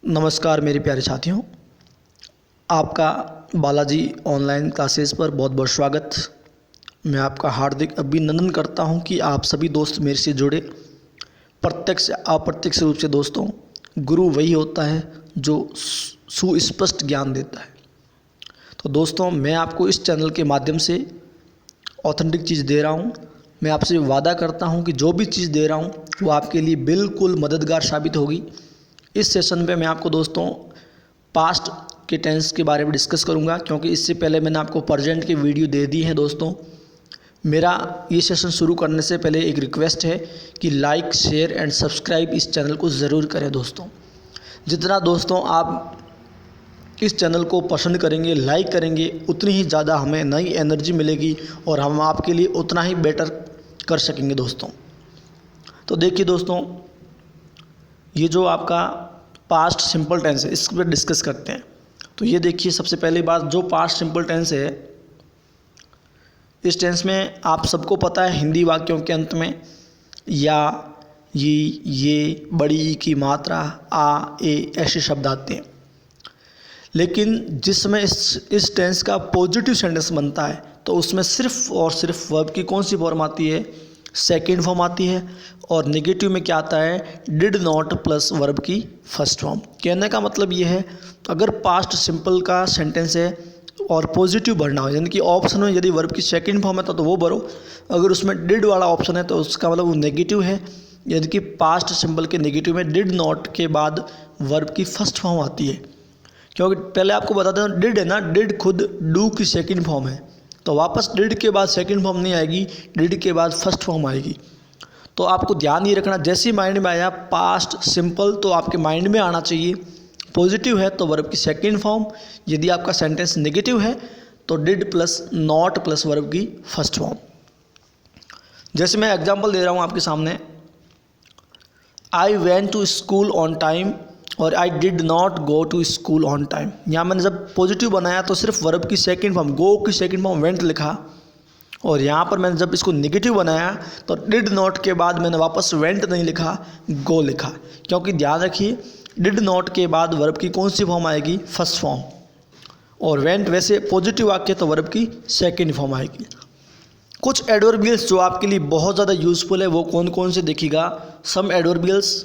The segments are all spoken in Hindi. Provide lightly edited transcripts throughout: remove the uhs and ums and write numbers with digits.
नमस्कार मेरे प्यारे साथियों, आपका बालाजी ऑनलाइन क्लासेस पर बहुत बहुत स्वागत। मैं आपका हार्दिक अभिनंदन करता हूं कि आप सभी दोस्त मेरे से जुड़े। प्रत्यक्ष अप्रत्यक्ष रूप से दोस्तों, गुरु वही होता है जो सुस्पष्ट ज्ञान देता है। तो दोस्तों, मैं आपको इस चैनल के माध्यम से ऑथेंटिक चीज़ दे रहा हूं। मैं आपसे वादा करता हूं कि जो भी चीज़ दे रहा हूं वो आपके लिए बिल्कुल मददगार साबित होगी। इस सेशन पे मैं आपको दोस्तों पास्ट के टेंस के बारे में डिस्कस करूंगा, क्योंकि इससे पहले मैंने आपको प्रेजेंट की वीडियो दे दी है। दोस्तों, मेरा ये सेशन शुरू करने से पहले एक रिक्वेस्ट है कि लाइक, शेयर एंड सब्सक्राइब इस चैनल को ज़रूर करें। दोस्तों, जितना दोस्तों आप इस चैनल को पसंद करेंगे, लाइक करेंगे, उतनी ही ज़्यादा हमें नई एनर्जी मिलेगी और हम आपके लिए उतना ही बेटर कर सकेंगे। दोस्तों, तो देखिए दोस्तों, ये जो आपका पास्ट सिंपल टेंस है, इस पर डिस्कस करते हैं। तो ये देखिए, सबसे पहली बात, जो पास्ट सिंपल टेंस है, इस टेंस में आप सबको पता है हिंदी वाक्यों के अंत में या, ये, बड़ी ई की मात्रा, आ, ए ऐसे शब्द आते हैं। लेकिन जिस समय इस टेंस का पॉजिटिव सेंटेंस बनता है तो उसमें सिर्फ और सिर्फ वर्ब की कौन सी फॉर्म आती है? सेकेंड फॉर्म आती है। और नेगेटिव में क्या आता है? डिड नॉट प्लस वर्ब की फर्स्ट फॉर्म। कहने का मतलब ये है, अगर पास्ट सिंपल का सेंटेंस है और पॉजिटिव भरना हो, यानी कि ऑप्शन में यदि वर्ब की सेकेंड फॉर्म है तो वो भरो। अगर उसमें डिड वाला ऑप्शन है तो उसका मतलब वो नेगेटिव है, यानी कि पास्ट सिंपल के नेगेटिव में डिड नॉट के बाद वर्ब की फर्स्ट फॉर्म आती है। क्योंकि पहले आपको बता दें, डिड है ना, डिड खुद डू की सेकंड फॉर्म है, तो वापस डिड के बाद सेकंड फॉर्म नहीं आएगी, डिड के बाद फर्स्ट फॉर्म आएगी। तो आपको ध्यान ये रखना, जैसे ही माइंड में आया पास्ट सिंपल तो आपके माइंड में आना चाहिए पॉजिटिव है तो वर्ब की सेकंड फॉर्म, यदि आपका सेंटेंस नेगेटिव है तो did plus not plus verb की फर्स्ट फॉर्म। जैसे मैं एग्जाम्पल दे रहा हूँ आपके सामने, I went to school on time और I did not go to school on time. यहाँ मैंने जब पॉजिटिव बनाया तो सिर्फ वर्ब की सेकंड फॉर्म, गो की सेकंड फॉर्म वेंट लिखा, और यहाँ पर मैंने जब इसको नेगेटिव बनाया तो डिड नॉट के बाद मैंने वापस वेंट नहीं लिखा, गो लिखा। क्योंकि ध्यान रखिए, डिड नॉट के बाद वर्ब की कौन सी फॉर्म आएगी? First form. और वेंट वैसे पॉजिटिव वाक्य तो वर्ब की सेकेंड फॉर्म आएगी। कुछ एडवर्बियल्स जो आपके लिए बहुत ज़्यादा यूजफुल है वो कौन कौन से देखिएगा। सम एडवर्बियल्स,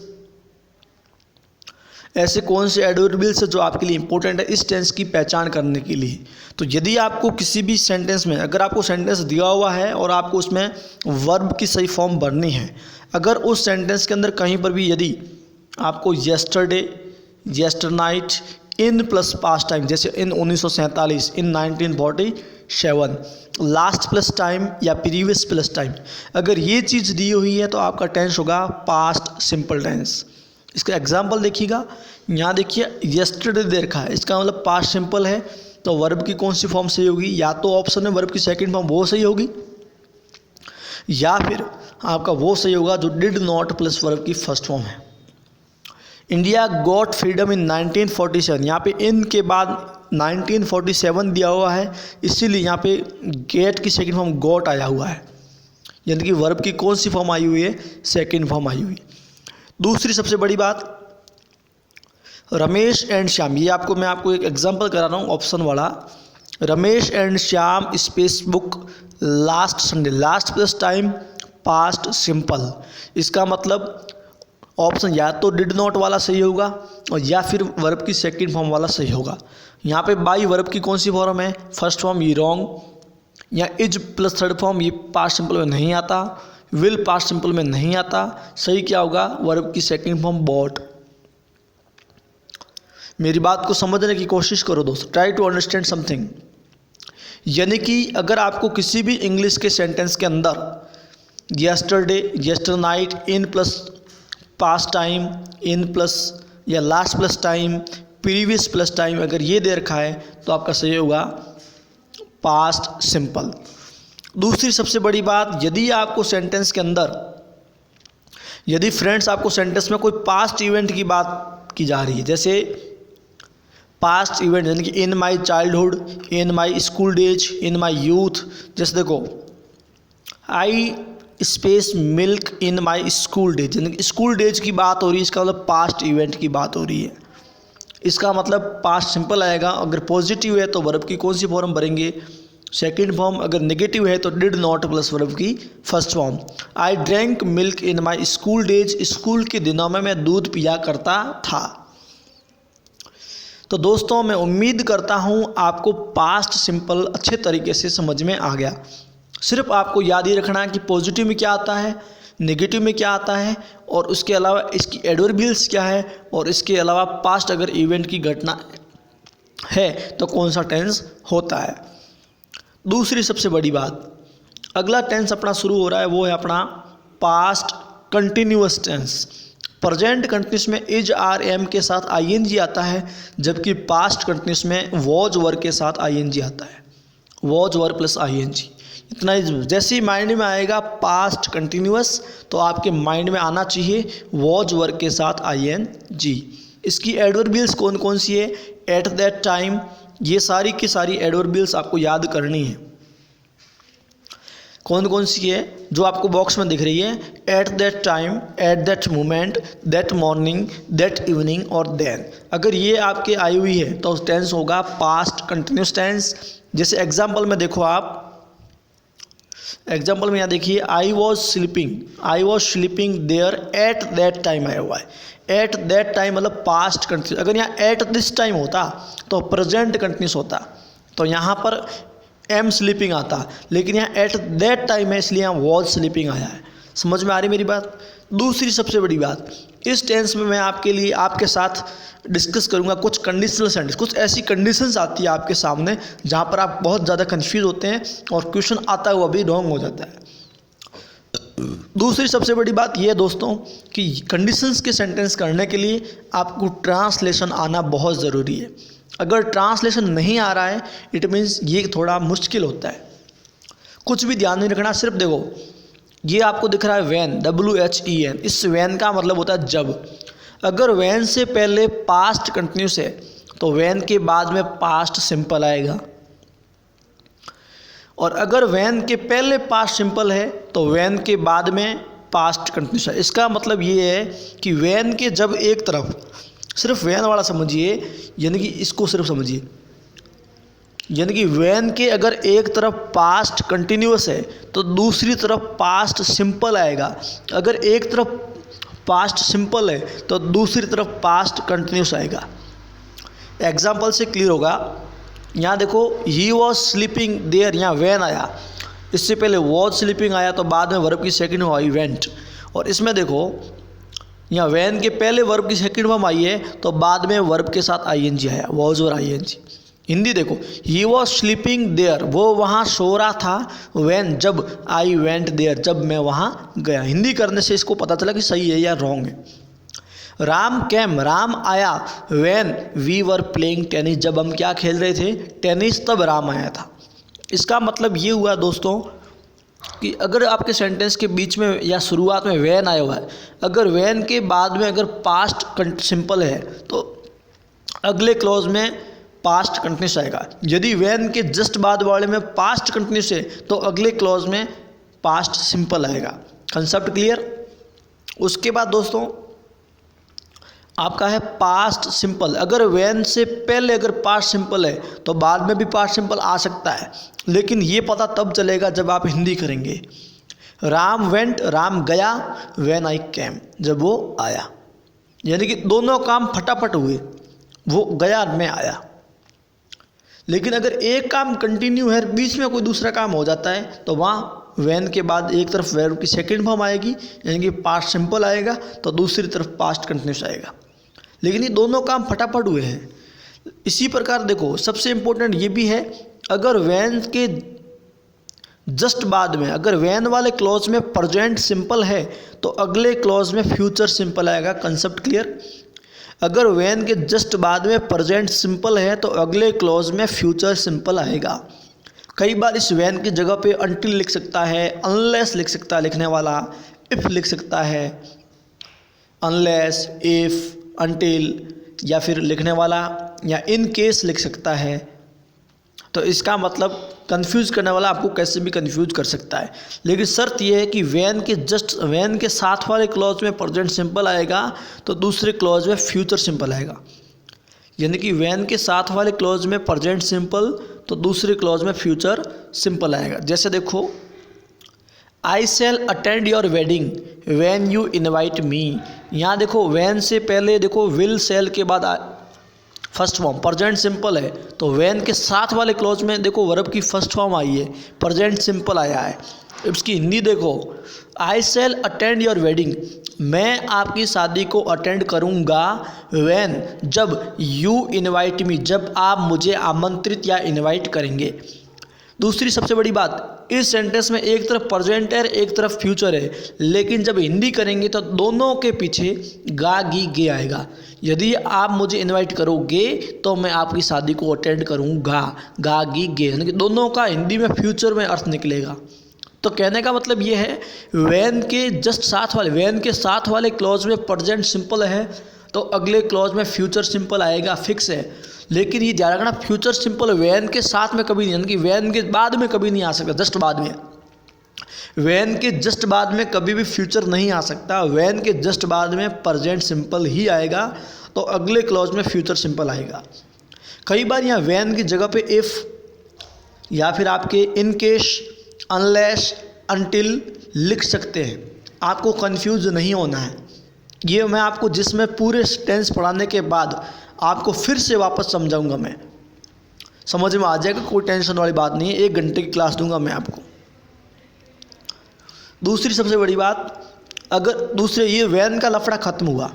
ऐसे कौन से एडवर्बियल्स है जो आपके लिए इंपॉर्टेंट है इस टेंस की पहचान करने के लिए। तो यदि आपको किसी भी सेंटेंस में, अगर आपको सेंटेंस दिया हुआ है और आपको उसमें वर्ब की सही फॉर्म भरनी है, अगर उस सेंटेंस के अंदर कहीं पर भी यदि आपको yesterday, येस्टरनाइट, in plus past time, जैसे इन 1947, इन 1947, लास्ट प्लस टाइम या प्रीवियस प्लस टाइम, अगर ये चीज़ दी हुई है तो आपका टेंस होगा पास्ट सिंपल टेंस। इसका एग्जाम्पल देखिएगा, यहाँ देखिए येस्टरडे दे रखा है, इसका मतलब पास्ट सिंपल है, तो वर्ब की कौन सी फॉर्म सही होगी? या तो ऑप्शन में वर्ब की सेकंड फॉर्म वो सही होगी, या फिर आपका वो सही होगा जो डिड नॉट प्लस वर्ब की फर्स्ट फॉर्म है। इंडिया गॉट फ्रीडम इन 1947, यहाँ पे इन के बाद 1947 दिया हुआ है, इसीलिए यहाँ पे गेट की सेकंड फॉर्म गॉट आया हुआ है, यानी कि वर्ब की कौन सी फॉर्म आई हुई है? सेकंड फॉर्म आई हुई। दूसरी सबसे बड़ी बात, रमेश एंड श्याम, ये मैं आपको एक एग्जांपल करा रहा हूँ ऑप्शन वाला। Ramesh and Shyam space book last Sunday, last plus time past simple. इसका मतलब ऑप्शन या तो डिड नॉट वाला सही होगा और या फिर वर्ब की सेकंड फॉर्म वाला सही होगा। यहाँ पे बाई वर्ब की कौन सी फॉर्म है? फर्स्ट फॉर्म, ये रॉन्ग। या इज प्लस थर्ड फॉर्म, ये पास्ट सिंपल में नहीं आता, विल पास्ट सिंपल में नहीं आता। सही क्या होगा? वर्ब की सेकंड फॉर्म बॉट। मेरी बात को समझने की कोशिश करो दोस्तों, ट्राई टू अंडरस्टैंड समथिंग। यानी कि अगर आपको किसी भी इंग्लिश के सेंटेंस के अंदर yesterday, येस्टरनाइट, in plus past time, in plus या last plus time, previous plus time, अगर ये दे रखा है तो आपका सही होगा पास्ट सिंपल। दूसरी सबसे बड़ी बात, यदि आपको सेंटेंस के अंदर, यदि फ्रेंड्स आपको सेंटेंस में कोई पास्ट इवेंट की बात की जा रही है, जैसे पास्ट इवेंट यानी कि in my childhood, in my school days, in my youth, जैसे देखो I space milk in my school days, यानी कि स्कूल डेज की बात हो रही है, इसका मतलब पास्ट इवेंट की बात हो रही है। इसका मतलब पास्ट सिंपल आएगा। अगर पॉजिटिव है तो वर्ब की कौन सी फॉर्म भरेंगे, सेकंड फॉर्म। अगर नेगेटिव है तो डिड नॉट प्लस वर्ब की first form. I drank milk in my school days, school के दिनों में मैं दूध पिया करता था। तो दोस्तों मैं उम्मीद करता हूँ आपको पास्ट सिंपल अच्छे तरीके से समझ में आ गया। सिर्फ आपको याद ही रखना है कि पॉजिटिव में क्या आता है, नेगेटिव में क्या आता है, और उसके अलावा इसकी एडवर्बियल्स क्या है, और इसके अलावा पास्ट अगर इवेंट की घटना है तो कौन सा टेंस होता है। दूसरी सबसे बड़ी बात, अगला टेंस अपना शुरू हो रहा है, वो है अपना past continuous tense. Present continuous में इज आर एम के साथ आईएनजी आता है, जबकि पास्ट कंटिन्यूस में वॉज वर्ब के साथ आईएनजी आता है, वॉज वर्ब प्लस आईएनजी। इतना ही जैसे ही माइंड में आएगा पास्ट कंटिन्यूअस तो आपके माइंड में आना चाहिए वॉज वर्ब के साथ आईएनजी। इसकी एडवर्बियल्स कौन कौन सी है, एट दैट टाइम, ये सारी की सारी एडवर्बियल्स आपको याद करनी है। कौन कौन सी है जो आपको बॉक्स में दिख रही है, at that time, at that moment, that morning, that evening और देन। अगर ये आपके आई हुई है तो टेंस होगा पास्ट कंटिन्यूस टेंस। जैसे एग्जाम्पल में देखो आप, एग्जाम्पल में यहाँ देखिए, I was sleeping there at that time आया हुआ है। एट दैट टाइम मतलब पास्ट कंटिन्यूस। अगर यहाँ एट दिस टाइम होता तो प्रेजेंट कंटिन्यूस होता, तो यहाँ पर एम स्लीपिंग आता, लेकिन यहाँ एट दैट टाइम है इसलिए यहाँ वॉज स्लीपिंग आया है। समझ में आ रही मेरी बात। दूसरी सबसे बड़ी बात, इस टेंस में मैं आपके लिए आपके साथ डिस्कस करूंगा कुछ कंडीशनल सेंटेंस। कुछ ऐसी कंडीशंस आती है आपके सामने जहाँ पर आप बहुत ज़्यादा कंफ्यूज होते हैं और क्वेश्चन आता हुआ भी रॉन्ग हो जाता है। दूसरी सबसे बड़ी बात यह है दोस्तों कि कंडीशंस के सेंटेंस करने के लिए आपको ट्रांसलेशन आना बहुत ज़रूरी है। अगर ट्रांसलेशन नहीं आ रहा है इट मीन्स ये थोड़ा मुश्किल होता है। कुछ भी ध्यान नहीं रखना, सिर्फ देखो ये आपको दिख रहा है वैन, WHEN। इस वैन का मतलब होता है जब। अगर वैन से पहले पास्ट कंटिन्यूस है तो वैन के बाद में पास्ट सिंपल आएगा, और अगर वैन के पहले पास्ट सिंपल है तो वैन के बाद में पास्ट कंटिन्यूस है। इसका मतलब ये है कि वैन के जब एक तरफ, सिर्फ वैन वाला समझिए, यानी कि इसको सिर्फ समझिए, यानी कि वैन के अगर एक तरफ पास्ट कंटिन्यूअस है तो दूसरी तरफ पास्ट सिंपल आएगा। अगर एक तरफ पास्ट सिंपल है तो दूसरी तरफ पास्ट कंटिन्यूअस आएगा। एग्जाम्पल से क्लियर होगा। यहाँ देखो, ही वॉज स्लीपिंग देयर, यहाँ वैन आया, इससे पहले वॉज स्लीपिंग आया तो बाद में वर्ब की सेकंड फॉर्म आई वेंट। और इसमें देखो यहाँ वैन के पहले वर्ब की सेकंड फॉर्म आई है तो बाद में वर्ब के साथ आईएनजी आया, वॉज और आईएनजी। हिंदी देखो, ही वॉज स्लीपिंग देयर, वो वहाँ सो रहा था, वैन जब आई वेंट देयर, जब मैं वहाँ गया। हिंदी करने से इसको पता चला कि सही है या रॉन्ग है। राम कैम, राम आया, when we were playing tennis, जब हम क्या खेल रहे थे, टेनिस, तब राम आया था। इसका मतलब ये हुआ दोस्तों कि अगर आपके सेंटेंस के बीच में या शुरुआत में वैन आया हुआ है, अगर वैन के बाद में अगर पास्ट सिंपल है तो अगले क्लॉज में पास्ट कंटिन्यूस आएगा। यदि वैन के जस्ट बाद वाले में पास्ट कंटिन्यूस है तो अगले क्लॉज में पास्ट सिंपल आएगा। Concept clear. उसके बाद दोस्तों आपका है पास्ट सिंपल। अगर वैन से पहले अगर पास्ट सिंपल है तो बाद में भी पास्ट सिंपल आ सकता है, लेकिन ये पता तब चलेगा जब आप हिंदी करेंगे। राम वेंट, राम गया, वैन आई कैम, जब वो आया, यानी कि दोनों काम फटाफट हुए, वो गया मैं आया। लेकिन अगर एक काम कंटिन्यू है, बीच में कोई दूसरा काम हो जाता है तो वहाँ वैन के बाद एक तरफ वर्ब की सेकंड फॉर्म आएगी, यानी कि पास्ट सिंपल आएगा, तो दूसरी तरफ पास्ट कंटिन्यूस आएगा। लेकिन ये दोनों काम फटाफट हुए हैं। इसी प्रकार देखो, सबसे इम्पोर्टेंट ये भी है, अगर वैन के जस्ट बाद में, अगर वैन वाले क्लॉज में प्रेजेंट सिंपल है तो अगले क्लॉज में फ्यूचर सिंपल आएगा। Concept clear. अगर वैन के जस्ट बाद में प्रेजेंट सिंपल है तो अगले क्लॉज में फ्यूचर सिंपल आएगा। कई बार इस वैन की जगह पे अनटिल लिख सकता है, अनलेस लिख सकता है लिखने वाला, इफ़ लिख सकता है, अनलेस, इफ़, अनटिल, या फिर लिखने वाला या इन केस लिख सकता है। तो इसका मतलब कंफ्यूज करने वाला आपको कैसे भी कंफ्यूज कर सकता है। लेकिन शर्त यह है कि वैन के साथ वाले क्लॉज में प्रेजेंट सिंपल आएगा तो दूसरे क्लॉज में फ्यूचर सिंपल आएगा। यानी कि वैन के साथ वाले क्लॉज में प्रेजेंट सिंपल तो दूसरे क्लॉज में फ्यूचर सिंपल आएगा। जैसे देखो, I shall attend your wedding when you invite me. यहाँ देखो वैन से पहले देखो विल शैल के बाद फर्स्ट फॉर्म प्रेजेंट सिंपल है, तो वैन के साथ वाले क्लॉज में देखो वर्ब की फर्स्ट फॉर्म आई है, प्रेजेंट सिंपल आया है। इसकी हिंदी देखो, I shall attend your wedding, मैं आपकी शादी को अटेंड करूँगा, वैन जब, यू इनवाइट मी जब आप मुझे आमंत्रित या इनवाइट करेंगे। दूसरी सबसे बड़ी बात, इस सेंटेंस में एक तरफ प्रेजेंट है एक तरफ फ्यूचर है, लेकिन जब हिंदी करेंगे तो दोनों के पीछे गा गी गे आएगा। यदि आप मुझे इनवाइट करोगे तो मैं आपकी शादी को अटेंड करूँगा, गा गी गे, यानी कि दोनों का हिंदी में फ्यूचर में अर्थ निकलेगा। तो कहने का मतलब ये है, वैन के जस्ट साथ वाले, वैन के साथ वाले क्लॉज में प्रेजेंट सिंपल है तो अगले क्लॉज में फ्यूचर सिंपल आएगा, फिक्स है। लेकिन ये ध्यान रखना, फ्यूचर सिंपल वैन के साथ में कभी नहीं, यानी कि वैन के बाद में कभी नहीं आ सकता, जस्ट बाद में। वैन के जस्ट बाद में कभी भी फ्यूचर नहीं आ सकता, वैन के जस्ट बाद में प्रेजेंट सिंपल ही आएगा, तो अगले क्लॉज में फ्यूचर सिंपल आएगा। कई बार यहाँ वैन की जगह पे इफ़ या फिर आपके इन केस, अनलेस, अनटिल लिख सकते हैं। आपको कंफ्यूज नहीं होना है, ये मैं आपको जिसमें पूरे टेंस पढ़ाने के बाद आपको फिर से वापस समझाऊंगा, मैं समझ में आ जाएगा, कोई टेंशन वाली बात नहीं है। 1 घंटे की क्लास दूंगा मैं आपको। दूसरी सबसे बड़ी बात, अगर दूसरे ये वैन का लफड़ा खत्म हुआ,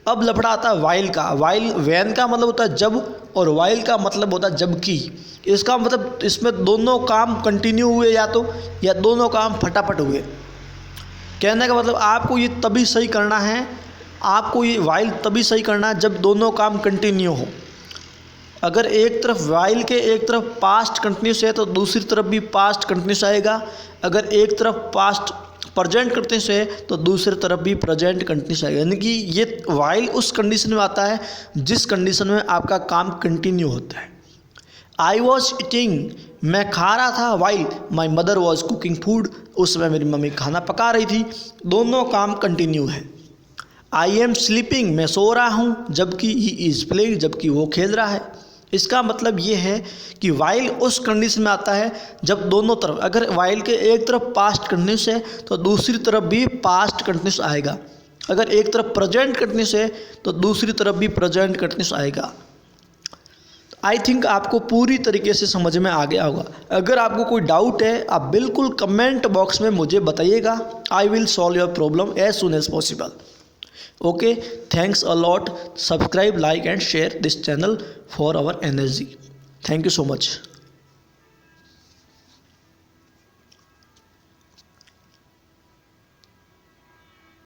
अब लफड़ा आता है वाइल का। वाइल, वैन का मतलब होता है जब और वाइल का मतलब होता है जबकि। इसका मतलब इसमें दोनों काम कंटिन्यू हुए या दोनों काम फटाफट हुए। कहने का मतलब आपको ये तभी सही करना है, आपको ये वाइल तभी सही करना है जब दोनों काम कंटिन्यू हो। अगर एक तरफ वाइल के एक तरफ पास्ट कंटिन्यूस है तो दूसरी तरफ भी पास्ट कंटिन्यूस आएगा। अगर एक तरफ पास्ट प्रेजेंट कंटिन्यूस है तो दूसरी तरफ भी प्रेजेंट कंटिन्यूस आएगा। यानी कि ये वाइल उस कंडीशन में आता है जिस कंडीशन में आपका काम कंटिन्यू होता है। आई वॉज ईटिंग, मैं खा रहा था, while my mother was cooking food, उस समय मेरी मम्मी खाना पका रही थी। दोनों काम कंटिन्यू है। आई एम स्लीपिंग, मैं सो रहा हूँ, जबकि ही इज़ प्लेइंग, जबकि वो खेल रहा है। इसका मतलब ये है कि वाइल उस कंडीशन में आता है जब दोनों तरफ, अगर वाइल के एक तरफ पास्ट कंटिन्यूस है तो दूसरी तरफ भी पास्ट कंटिन्यूस आएगा। अगर एक तरफ प्रेजेंट कंटिन्यूस है तो दूसरी तरफ भी प्रेजेंट कंटिन्यूस आएगा। आई थिंक आपको पूरी तरीके से समझ में आ गया होगा। अगर आपको कोई डाउट है आप बिल्कुल कमेंट बॉक्स में मुझे बताइएगा। I will solve your problem as soon as possible. Okay, thanks a lot. Subscribe, like and share this channel for our energy. Thank you so much.